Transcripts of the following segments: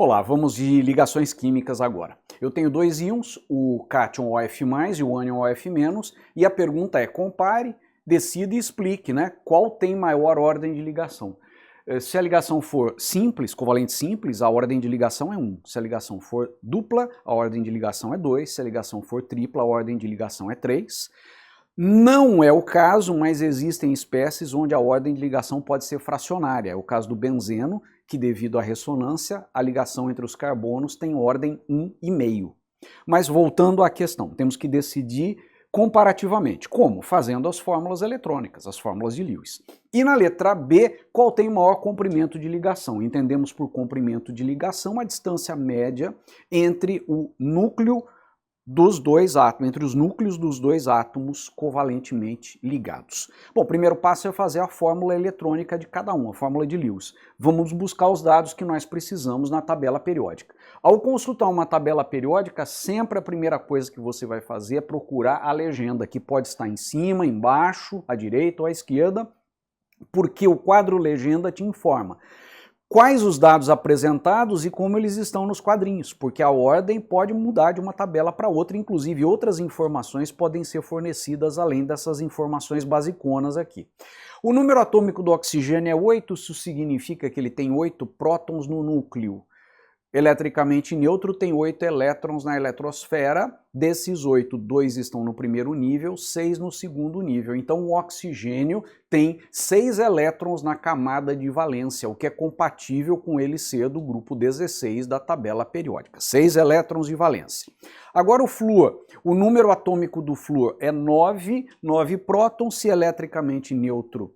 Olá, vamos de ligações químicas agora. Eu tenho dois íons, o cátion OF+, e o ânion OF-, e a pergunta é: compare, decida e explique, né, qual tem maior ordem de ligação. Se a ligação for simples, covalente simples, a ordem de ligação é 1. Se a ligação for dupla, a ordem de ligação é 2. Se a ligação for tripla, a ordem de ligação é 3. Não é o caso, mas existem espécies onde a ordem de ligação pode ser fracionária. É o caso do benzeno, que devido à ressonância, a ligação entre os carbonos tem ordem 1,5. Mas voltando à questão, temos que decidir comparativamente. Como? Fazendo as fórmulas eletrônicas, as fórmulas de Lewis. E na letra B, qual tem o maior comprimento de ligação? Entendemos por comprimento de ligação a distância média entre o núcleo dos dois átomos, entre os núcleos dos dois átomos covalentemente ligados. Bom, o primeiro passo é fazer a fórmula eletrônica de cada um, a fórmula de Lewis. Vamos buscar os dados que nós precisamos na tabela periódica. Ao consultar uma tabela periódica, sempre a primeira coisa que você vai fazer é procurar a legenda, que pode estar em cima, embaixo, à direita ou à esquerda, porque o quadro legenda te informa quais os dados apresentados e como eles estão nos quadrinhos, porque a ordem pode mudar de uma tabela para outra, inclusive outras informações podem ser fornecidas além dessas informações basiconas aqui. O número atômico do oxigênio é 8, isso significa que ele tem 8 prótons no núcleo. Eletricamente neutro, tem 8 elétrons na eletrosfera. Desses 8, 2 estão no primeiro nível, 6 no segundo nível. Então o oxigênio tem 6 elétrons na camada de valência, o que é compatível com ele ser do grupo 16 da tabela periódica. 6 elétrons de valência. Agora o flúor. O número atômico do flúor é 9, 9 prótons, se eletricamente neutro,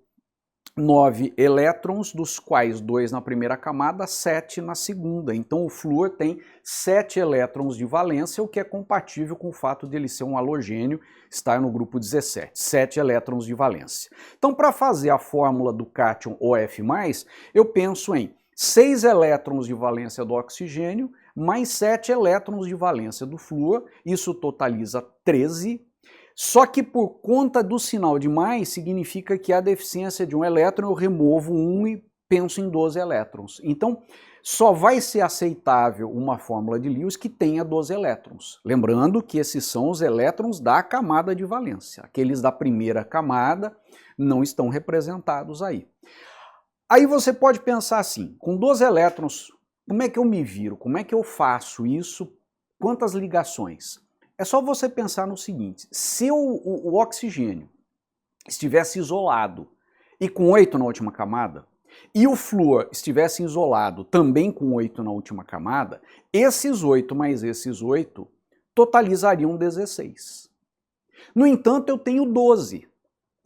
9 elétrons, dos quais 2 na primeira camada, 7 na segunda. Então o flúor tem 7 elétrons de valência, o que é compatível com o fato de ele ser um halogênio, estar no grupo 17, 7 elétrons de valência. Então, para fazer a fórmula do cátion OF+, eu penso em 6 elétrons de valência do oxigênio, mais 7 elétrons de valência do flúor, isso totaliza 13. Só que por conta do sinal de mais, significa que a deficiência de um elétron eu removo 1 e penso em 12 elétrons. Então, só vai ser aceitável uma fórmula de Lewis que tenha 12 elétrons. Lembrando que esses são os elétrons da camada de valência. Aqueles da primeira camada não estão representados aí. Aí você pode pensar assim, com 12 elétrons, como é que eu me viro? Como é que eu faço isso? Quantas ligações? É só você pensar no seguinte: se o oxigênio estivesse isolado e com 8 na última camada, e o flúor estivesse isolado também com 8 na última camada, esses 8 mais esses 8 totalizariam 16. No entanto, eu tenho 12.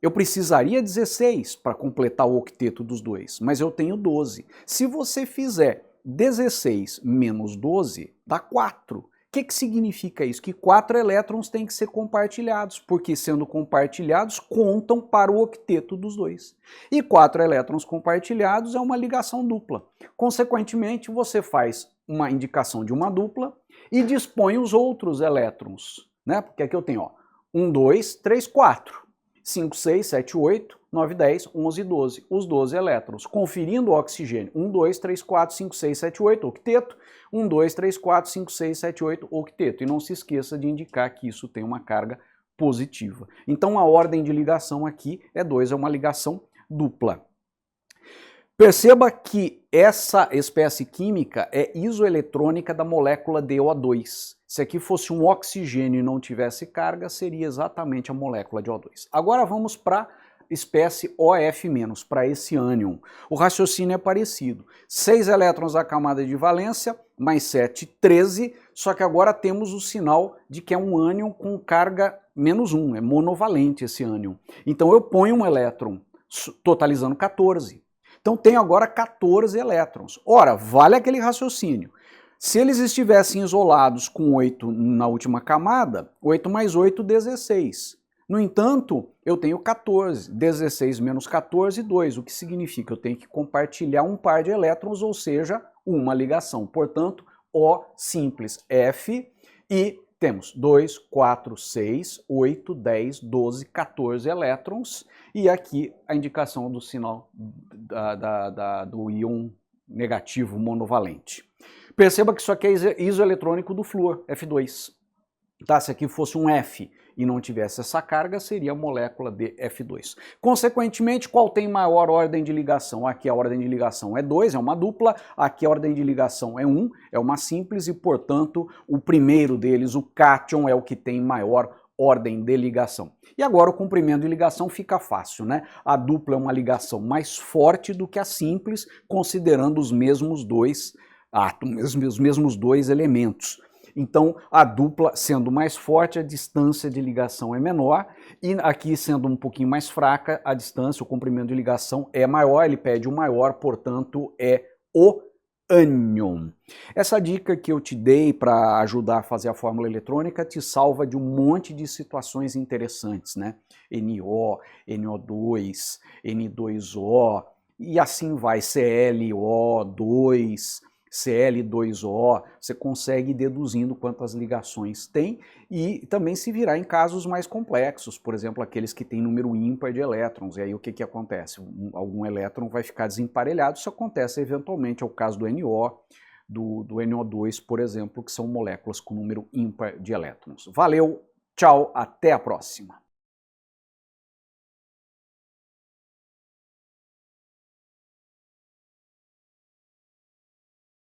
Eu precisaria 16 para completar o octeto dos dois, mas eu tenho 12. Se você fizer 16 menos 12, dá 4. O que significa isso? Que 4 elétrons têm que ser compartilhados, porque sendo compartilhados, contam para o octeto dos dois. E 4 elétrons compartilhados é uma ligação dupla. Consequentemente, você faz uma indicação de uma dupla e dispõe os outros elétrons, né? Porque aqui eu tenho, ó, 1, 2, 3, 4, 5, 6, 7, 8, 9, 10, 11, 12, os 12 elétrons. Conferindo o oxigênio, 1, 2, 3, 4, 5, 6, 7, 8, octeto, 1, 2, 3, 4, 5, 6, 7, 8, octeto. E não se esqueça de indicar que isso tem uma carga positiva. Então a ordem de ligação aqui é 2, é uma ligação dupla. Perceba que essa espécie química é isoeletrônica da molécula DO2. Se aqui fosse um oxigênio e não tivesse carga, seria exatamente a molécula de O2. Agora vamos para a espécie OF-, para esse ânion. O raciocínio é parecido. 6 elétrons da camada de valência, mais 7, 13, só que agora temos o sinal de que é um ânion com carga menos 1, é monovalente esse ânion. Então eu ponho um elétron, totalizando 14. Então tenho agora 14 elétrons. Ora, vale aquele raciocínio. Se eles estivessem isolados com 8 na última camada, 8 mais 8, 16. No entanto, eu tenho 14. 16 menos 14, 2. O que significa que eu tenho que compartilhar um par de elétrons, ou seja, uma ligação. Portanto, O simples F e temos 2, 4, 6, 8, 10, 12, 14 elétrons. E aqui a indicação do sinal do íon negativo monovalente. Perceba que isso aqui é isoeletrônico do flúor, F2. Tá? Se aqui fosse um F e não tivesse essa carga, seria a molécula de F2. Consequentemente, qual tem maior ordem de ligação? Aqui a ordem de ligação é 2, é uma dupla, aqui a ordem de ligação é 1, é uma simples, e portanto o primeiro deles, o cátion, é o que tem maior ordem de ligação. E agora o comprimento de ligação fica fácil, né? A dupla é uma ligação mais forte do que a simples, considerando os mesmos dois átomos, os mesmos dois elementos. Então, a dupla sendo mais forte, a distância de ligação é menor, e aqui sendo um pouquinho mais fraca, a distância, o comprimento de ligação é maior, ele pede o maior, portanto é o ânion. Essa dica que eu te dei para ajudar a fazer a fórmula eletrônica te salva de um monte de situações interessantes, né? NO, NO2, N2O, e assim vai, ClO2, Cl2O, você consegue ir deduzindo quantas ligações tem e também se virar em casos mais complexos, por exemplo, aqueles que têm número ímpar de elétrons, e aí o que acontece? Algum elétron vai ficar desemparelhado, isso acontece eventualmente, é o caso do NO, do NO2, por exemplo, que são moléculas com número ímpar de elétrons. Valeu, tchau, até a próxima!